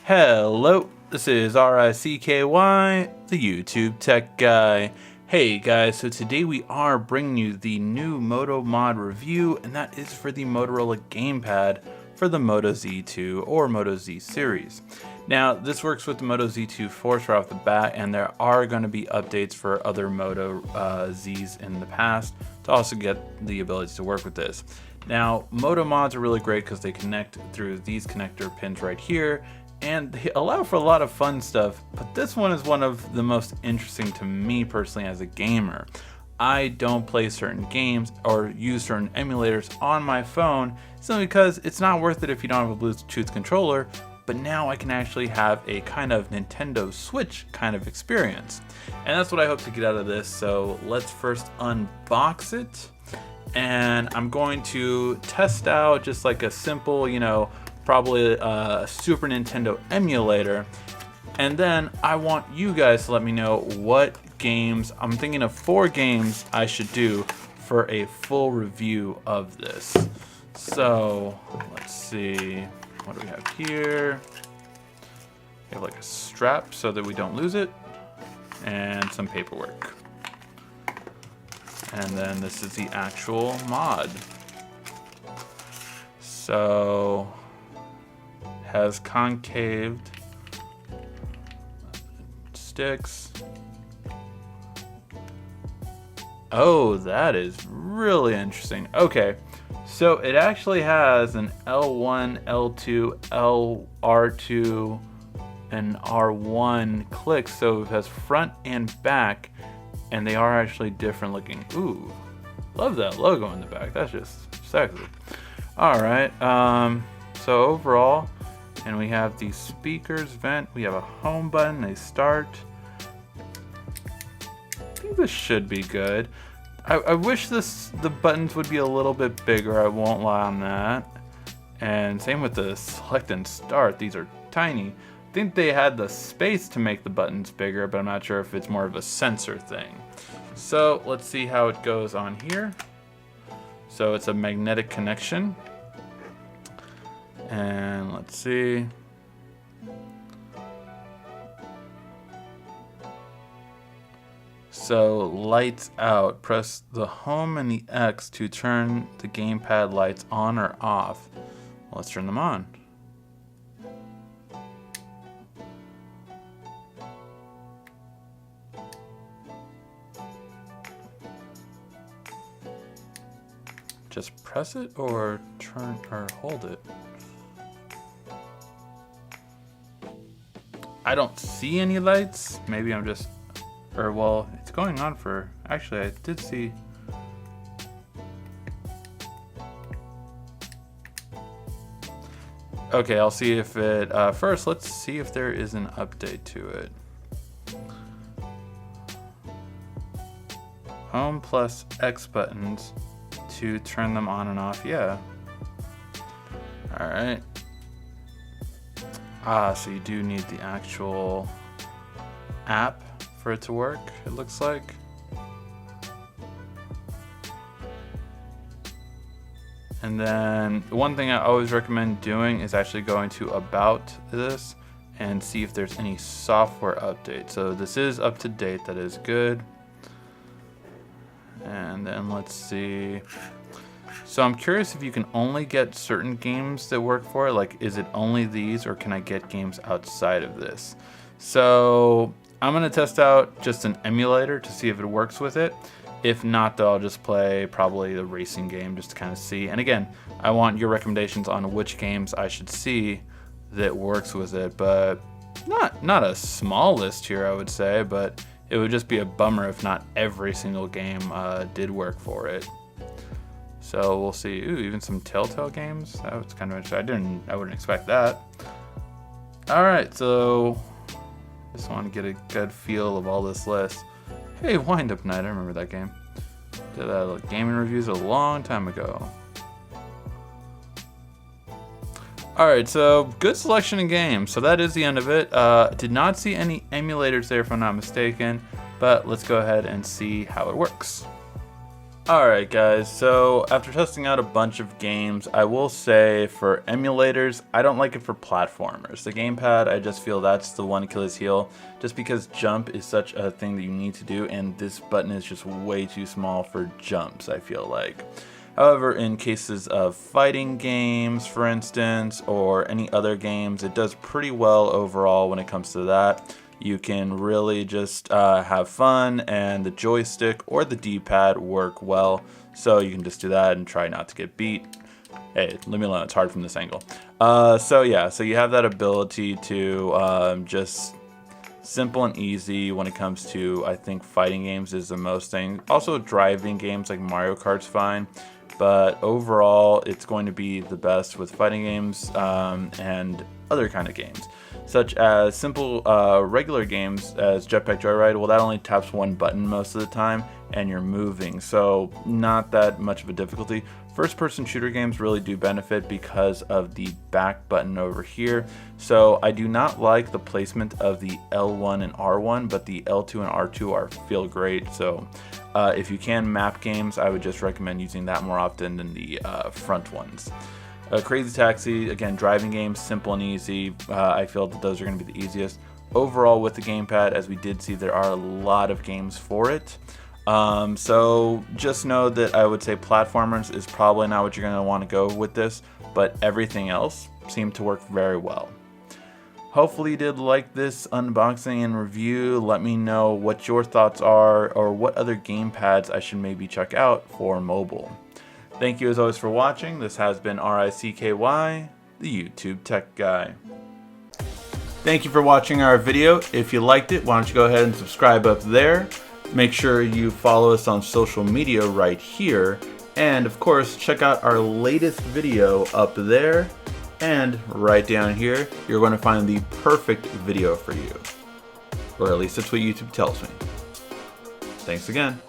Hello, this is RICKY, the YouTube Tech Guy. Hey guys, so today we are bringing you the new Moto Mod review, and that is for the Motorola gamepad for the Moto Z2 or Moto Z series. Now, this works with the Moto Z2 Force right off the bat, and there are going to be updates for other Moto Zs in the past to also get the ability to work with this. Now, Moto mods are really great because they connect through these connector pins right here, and they allow for a lot of fun stuff, but this one is one of the most interesting to me personally as a gamer. I don't play certain games or use certain emulators on my phone simply because it's not worth it if you don't have a Bluetooth controller, but now I can actually have a kind of Nintendo Switch kind of experience. And that's what I hope to get out of this, so let's first unbox it. And I'm going to test out just like a simple, probably a Super Nintendo emulator, and then I want you guys to let me know what games. I'm thinking of 4 games I should do for a full review of this. So let's see, what do we have here? We have like a strap so that we don't lose it, and some paperwork. And then this is the actual mod. So has concaved sticks. Oh, that is really interesting. Okay, so it actually has an L1, L2, R2, and R1 clicks, so it has front and back, and they are actually different looking. Ooh, love that logo in the back. That's just sexy. All right, so overall, and we have the speakers vent, we have a home button, a start. I think this should be good. I wish the buttons would be a little bit bigger, I won't lie on that. And same with the select and start, these are tiny. I think they had the space to make the buttons bigger, but I'm not sure if it's more of a sensor thing. So let's see how it goes on here. So it's a magnetic connection. And let's see. So lights out. Press the home and the X to turn the gamepad lights on or off. Well, let's turn them on. Just press it or turn or hold it. I don't see any lights. Maybe I'm just, or well, it's going on for, actually I did see. Okay, I'll see if it, first let's see if there is an update to it. Home plus X buttons to turn them on and off, yeah. All right. So you do need the actual app for it to work, it looks like. And then one thing I always recommend doing is actually going to about this and see if there's any software update. So this is up to date, that is good. And then let's see. So I'm curious if you can only get certain games that work for it. Like, is it only these, or can I get games outside of this? So I'm gonna test out just an emulator to see if it works with it. If not, though, I'll just play probably the racing game just to kind of see. And again, I want your recommendations on which games I should see that works with it. But not a small list here, I would say, but it would just be a bummer if not every single game did work for it. So we'll see. Ooh, even some Telltale games. That was kind of interesting. I wouldn't expect that. All right, so just want to get a good feel of all this list. Hey, Wind Up Night. I remember that game. Did that gaming reviews a long time ago. All right, so good selection in games. So that is the end of it. Did not see any emulators there, if I'm not mistaken. But let's go ahead and see how it works. Alright guys, so after testing out a bunch of games, I will say for emulators, I don't like it for platformers. The gamepad, I just feel that's the one Achilles heel, just because jump is such a thing that you need to do, and this button is just way too small for jumps, I feel like. However, in cases of fighting games, for instance, or any other games, it does pretty well overall when it comes to that. You can really just have fun, and the joystick or the D-pad work well, so you can just do that and try not to get beat. Hey, leave me alone, it's hard from this angle. So yeah, so you have that ability to just simple and easy when it comes to, I think, fighting games is the most thing. Also driving games like Mario Kart's fine, but overall it's going to be the best with fighting games and other kind of games, such as simple regular games as Jetpack Joyride. Well, that only taps one button most of the time and you're moving, so not that much of a difficulty. First person shooter games really do benefit because of the back button over here. So I do not like the placement of the L1 and R1, but the L2 and R2 feel great. So if you can map games, I would just recommend using that more often than the front ones. Crazy Taxi, again, driving games, simple and easy. I feel that those are going to be the easiest. Overall, with the gamepad, as we did see, there are a lot of games for it. So just know that I would say platformers is probably not what you're going to want to go with this, but everything else seemed to work very well. Hopefully you did like this unboxing and review. Let me know what your thoughts are or what other gamepads I should maybe check out for mobile. Thank you as always for watching. This has been RICKY, the YouTube Tech Guy. Thank you for watching our video. If you liked it, why don't you go ahead and subscribe up there. Make sure you follow us on social media right here. And of course, check out our latest video up there. And right down here, you're going to find the perfect video for you. Or at least that's what YouTube tells me. Thanks again.